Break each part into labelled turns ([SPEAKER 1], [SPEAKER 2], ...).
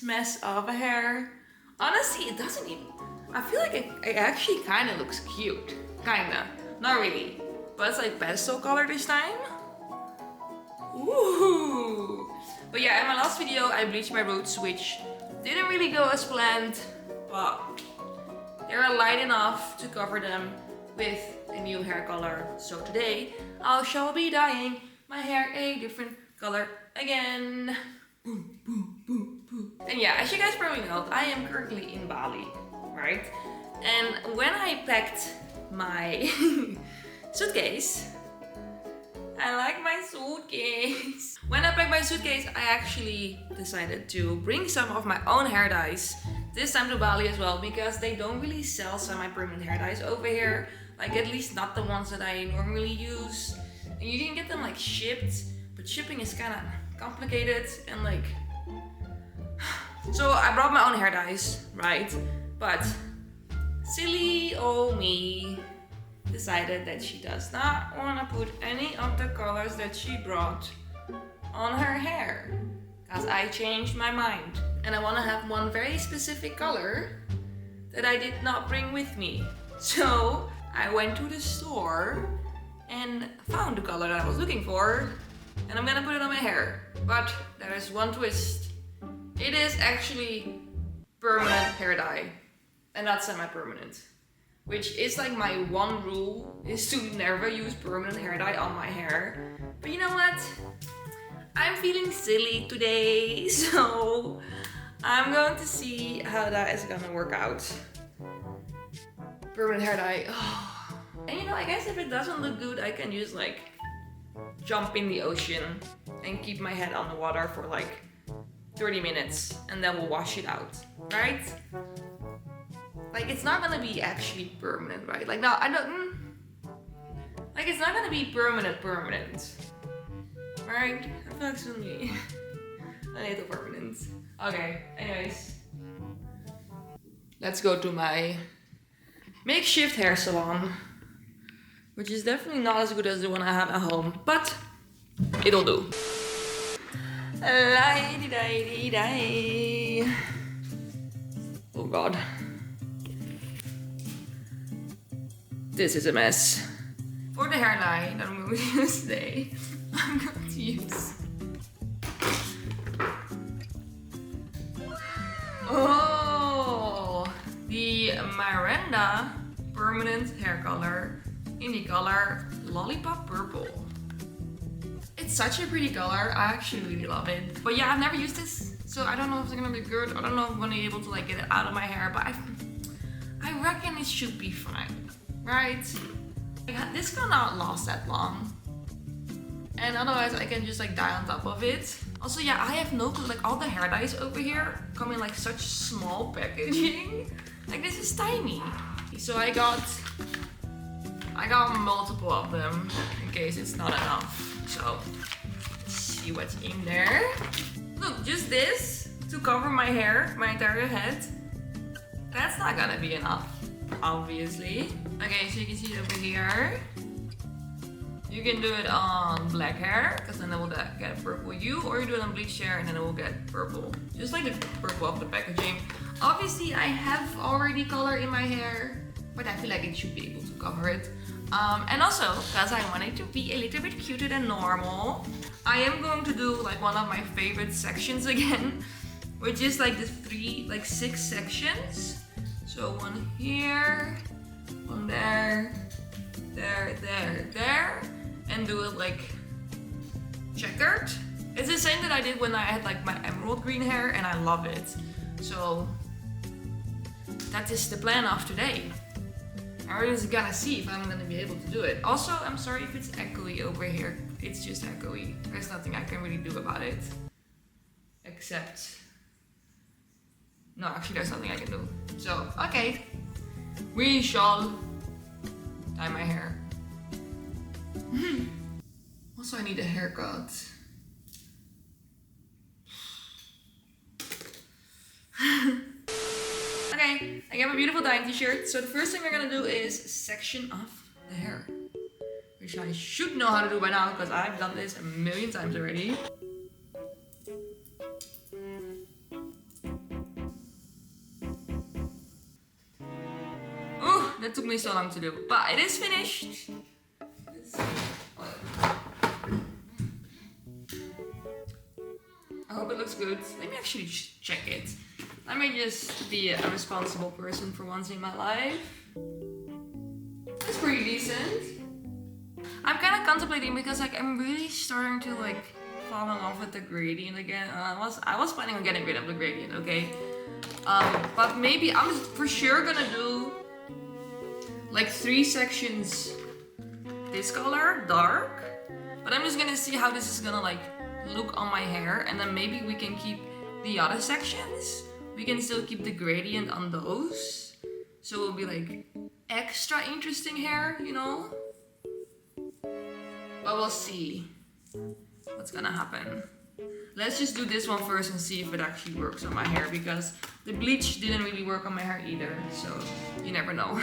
[SPEAKER 1] this mess of a hair. Honestly, it doesn't even... I feel like it actually kind of looks cute. Kinda. Not really. But it's like pastel color this time. Ooh. But yeah, in my last video I bleached my roots, which didn't really go as planned. But they're light enough to cover them with a new hair color. So today I shall be dyeing my hair a different color again. Boom, boom, boom, boom. And yeah, as you guys probably know, I am currently in Bali, right? And when I packed my suitcase, I like my suitcase. When I packed my suitcase, I actually decided to bring some of my own hair dyes this time to Bali as well, because they don't really sell semi-permanent hair dyes over here. Like, at least not the ones that I normally use. And you can get them like shipped, but shipping is kind of complicated and like... So I brought my own hair dyes, right? But silly old me decided that she does not want to put any of the colors that she brought on her hair. Because I changed my mind. And I want to have one very specific color that I did not bring with me. So I went to the store and found the color that I was looking for. And I'm gonna put it on my hair. But there is one twist. It is actually permanent hair dye. And not semi-permanent. Which is like my one rule, is to never use permanent hair dye on my hair. But you know what? I'm feeling silly today, so I'm going to see how that is gonna work out. Permanent hair dye. Oh. And you know, I guess if it doesn't look good, I can just like jump in the ocean and keep my head on the water for like 30 minutes and then we'll wash it out, right? Like, it's not gonna be actually permanent, right? Like, no, I don't... Like, it's not gonna be permanent, right? I feel like it's me. I need a permanent. Okay, anyways. Let's go to my makeshift hair salon. Which is definitely not as good as the one I have at home, but it'll do. Oh god. This is a mess. For the hairline that I'm going to use today, I'm going to use... Oh! The Miranda permanent hair color in the color Lollipop Purple. It's such a pretty color. I actually really love it. But yeah, I've never used this, so I don't know if it's gonna be good. I don't know if I'm gonna be able to like get it out of my hair, but I reckon it should be fine, right? This cannot last that long. And otherwise I can just like dye on top of it. Also, yeah, I have no clue, like all the hair dyes over here come in like such small packaging. Like, this is tiny. So I got multiple of them in case it's not enough. So let's see what's in there. Look, just this to cover my hair, my entire head. That's not gonna be enough, obviously. Okay, so you can see it over here. You can do it on black hair, because then it will get a purple hue, or you do it on bleached hair and then it will get purple. Just like the purple of the packaging. Obviously, I have already color in my hair, but I feel like it should be able to cover it. And also, because I want it to be a little bit cuter than normal, I am going to do like one of my favorite sections again, which is like the 6 sections. So one here, one there, there, and do it like checkered. It's the same that I did when I had like my emerald green hair, and I love it. So that is the plan of today. I'm just gonna see if I'm gonna be able to do it. Also, I'm sorry if it's echoey over here. It's just echoey. There's nothing I can really do about it. Except... No, actually there's nothing I can do. So, okay. We shall dye my hair. Also, I need a haircut. Okay, I got a beautiful dyeing t-shirt. So the first thing we're gonna do is section off the hair. Which I should know how to do by now, because I've done this a million times already. that took me so long to do, but it is finished. I hope it looks good. Let me actually check it. Let me just be a responsible person for once in my life. It's pretty decent. I'm kind of contemplating because like I'm really starting to like fall in love with the gradient again. I was planning on getting rid of the gradient, okay? But maybe I'm for sure gonna do like 3 sections this color, dark. But I'm just gonna see how this is gonna like look on my hair, and then maybe we can keep the other sections. We can still keep the gradient on those, so it will be like extra interesting hair, you know? But we'll see what's gonna happen. Let's just do this one first and see if it actually works on my hair, because the bleach didn't really work on my hair either, so you never know.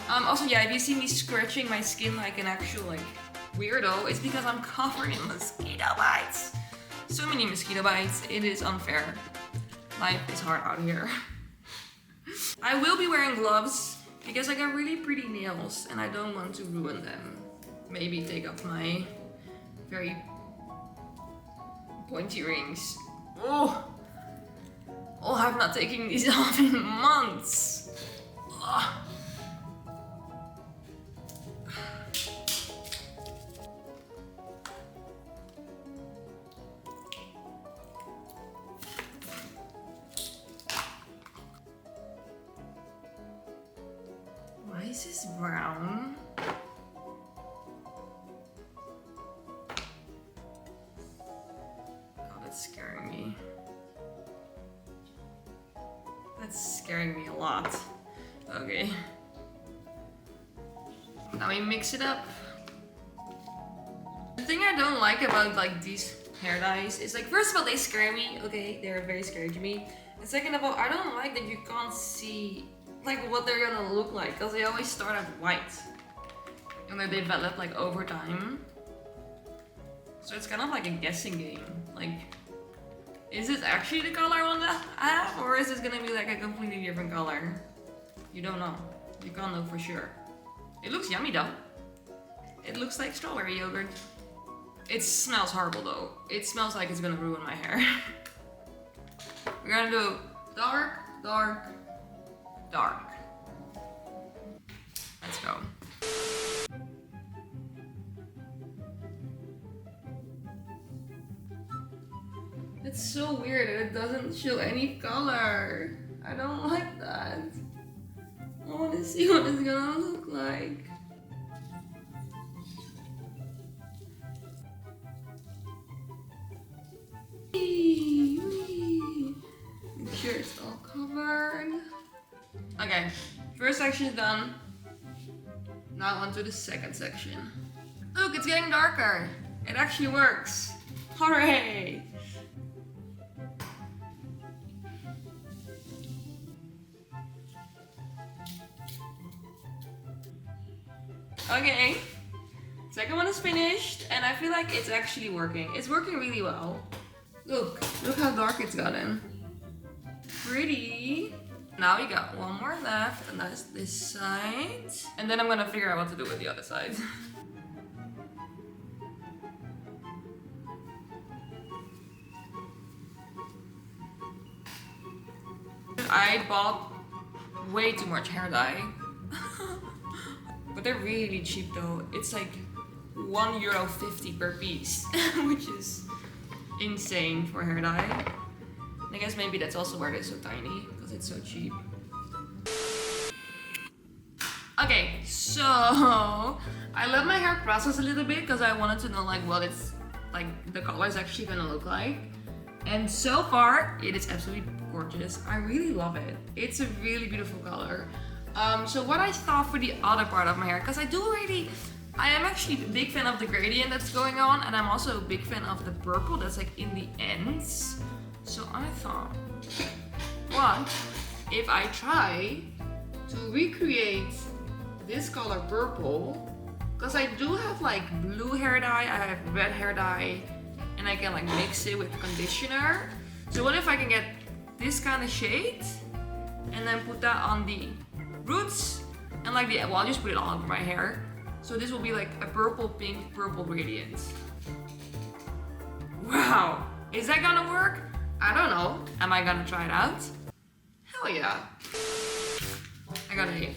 [SPEAKER 1] Also, yeah, if you see me scratching my skin like an actual like weirdo, it's because I'm covered in mosquito bites. So many mosquito bites, it is unfair. Life is hard out here. I will be wearing gloves because I got really pretty nails and I don't want to ruin them. Maybe take off my very pointy rings. Oh, I have not taken these off in months. Ugh. Why is this brown? Oh, that's scaring me. That's scaring me a lot. Okay. Now we mix it up. The thing I don't like about like these hair dyes is like, first of all, they scare me. Okay, they're very scary to me. And second of all, I don't like that you can't see like what they're gonna look like, because they always start at white and they develop like over time. So it's kind of like a guessing game. Like, is this actually the color I want to have, or is this gonna be like a completely different color? You don't know. You can't know for sure. It looks yummy though. It looks like strawberry yogurt. It smells horrible though. It smells like it's gonna ruin my hair. We're gonna do dark, dark, dark. Let's go. It's so weird that it doesn't show any color. I don't like that. I want to see what it's gonna look like. Make sure it's all covered. Okay, first section is done. Now on to the second section. Look, it's getting darker. It actually works. Hooray! Okay, second one is finished, and I feel like it's actually working. It's working really well. Look how dark it's gotten. Pretty. Now we got one more left, and that's this side. And then I'm gonna figure out what to do with the other side. I bought way too much hair dye. But they're really cheap though. It's like €1.50 per piece, which is insane for hair dye. And I guess maybe that's also why they're so tiny, because it's so cheap. Okay, so I let my hair process a little bit because I wanted to know like what it's like the color is actually gonna look like. And so far, it is absolutely gorgeous. I really love it. It's a really beautiful color. So what I thought for the other part of my hair, because I am actually a big fan of the gradient that's going on, and I'm also a big fan of the purple that's like in the ends. So I thought, what if I try to recreate this color purple? Because I do have like blue hair dye, I have red hair dye, and I can like mix it with conditioner. So what if I can get this kind of shade and then put that on the roots and like the, well, I'll just put it all over my hair. So this will be like a purple, pink, purple gradient. Wow, is that gonna work? I don't know. Am I gonna try it out? Hell yeah. I got a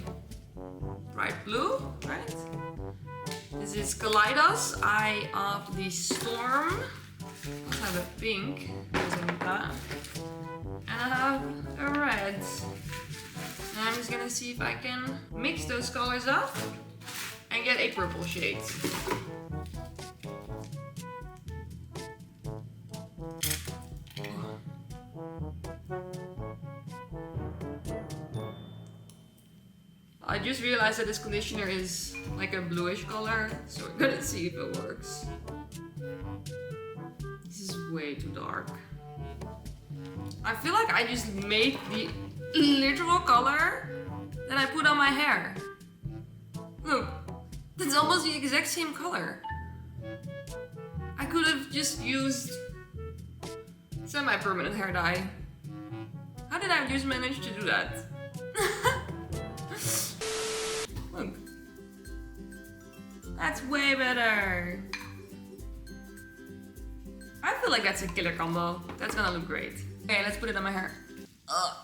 [SPEAKER 1] bright blue, right? This is Kaleidos, Eye of the Storm. I have a pink, like that. And I have a red. And I'm just gonna see if I can mix those colors up and get a purple shade. I just realized that this conditioner is like a bluish color, so we're gonna see if it works. This is way too dark. I feel like I just made the literal color that I put on my hair. Look, that's almost the exact same color. I could have just used semi-permanent hair dye. How did I just manage to do that? Look. That's way better. I feel like that's a killer combo. That's gonna look great. Okay, let's put it on my hair. Ugh.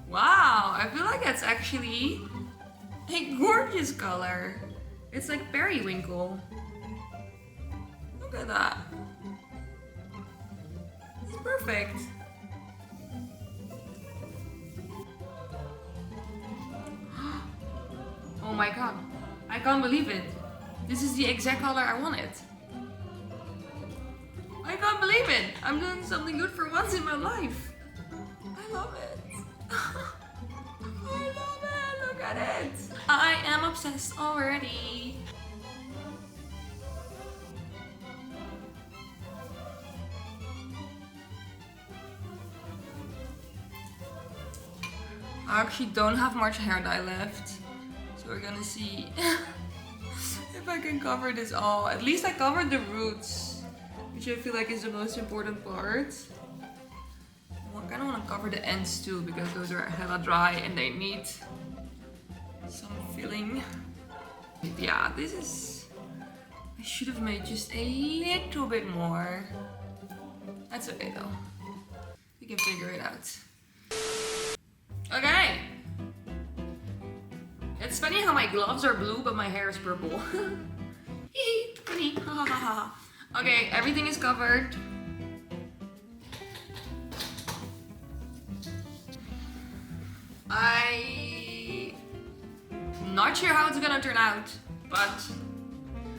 [SPEAKER 1] Wow, I feel like that's actually a gorgeous color. It's like periwinkle. Look at that. It's perfect. Oh my god, I can't believe it. This is the exact color I wanted. I can't believe it. I'm doing something good for once in my life. I love it. I love it. Look at it. I am obsessed already. I actually don't have much hair dye left. So we're gonna see if I can cover this all. At least I covered the roots, which I feel like is the most important part. I kind of want to cover the ends too, because those are hella dry and they need some filling. Yeah, this is... I should have made just a little bit more. That's okay though. We can figure it out. Okay. It's funny how my gloves are blue, but my hair is purple. Funny. Okay, everything is covered. I'm not sure how it's gonna turn out, but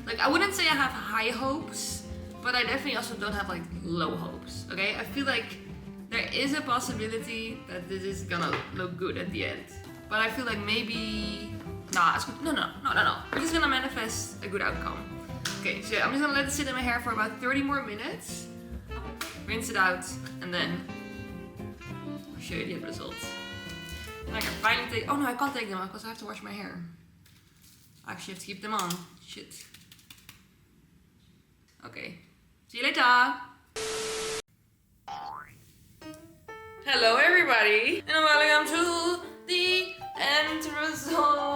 [SPEAKER 1] like I wouldn't say I have high hopes, but I definitely also don't have like low hopes. Okay, I feel like there is a possibility that this is gonna look good at the end, but I feel like maybe no. We're just gonna manifest a good outcome. Okay, so I'm just gonna let it sit in my hair for about 30 more minutes, rinse it out, and then I'll show you the end result. And I can finally take, oh no, I can't take them off because I have to wash my hair. I actually have to keep them on. Shit. Okay, see you later. Hello everybody, and welcome to the end result.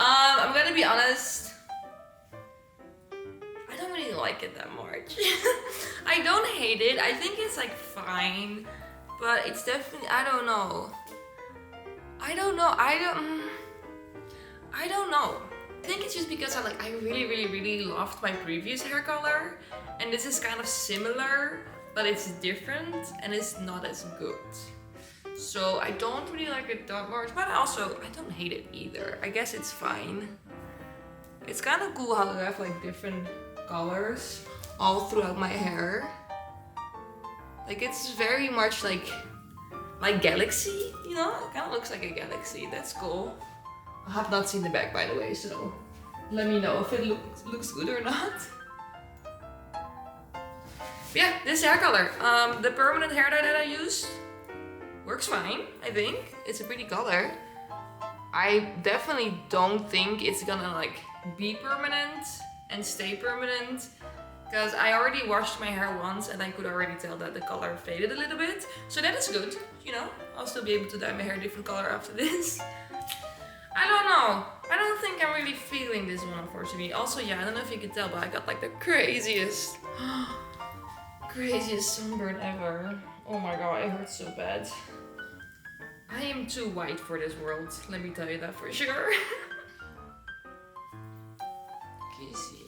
[SPEAKER 1] I'm gonna be honest, I don't really like it that much. I don't hate it, I think it's like fine, but it's definitely, I don't know. I don't know. I think it's just because I really loved my previous hair color, and this is kind of similar, but it's different and it's not as good. So I don't really like it that much, but also I don't hate it either. I guess it's fine. It's kind of cool how they have like different colors all throughout my hair. Like it's very much like galaxy, you know? It kind of looks like a galaxy. That's cool. I have not seen the back, by the way, so let me know if it looks good or not. But yeah, this hair color. The permanent hair dye that I used works fine, I think. It's a pretty color. I definitely don't think it's gonna like be permanent and stay permanent, because I already washed my hair once and I could already tell that the color faded a little bit. So that is good, you know. I'll still be able to dye my hair a different color after this. I don't know. I don't think I'm really feeling this one, unfortunately. Also, yeah, I don't know if you can tell, but I got like the craziest sunburn ever. Oh my god, it hurts so bad. I am too white for this world, let me tell you that for sure. Can you see?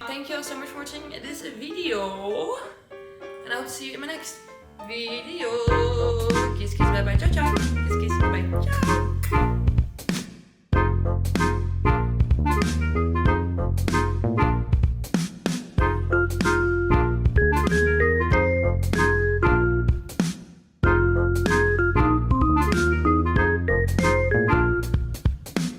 [SPEAKER 1] Thank you all so much for watching this video. And I hope to see you in my next video. Kiss, kiss, bye bye, ciao, ciao. Kiss, kiss, bye bye, ciao.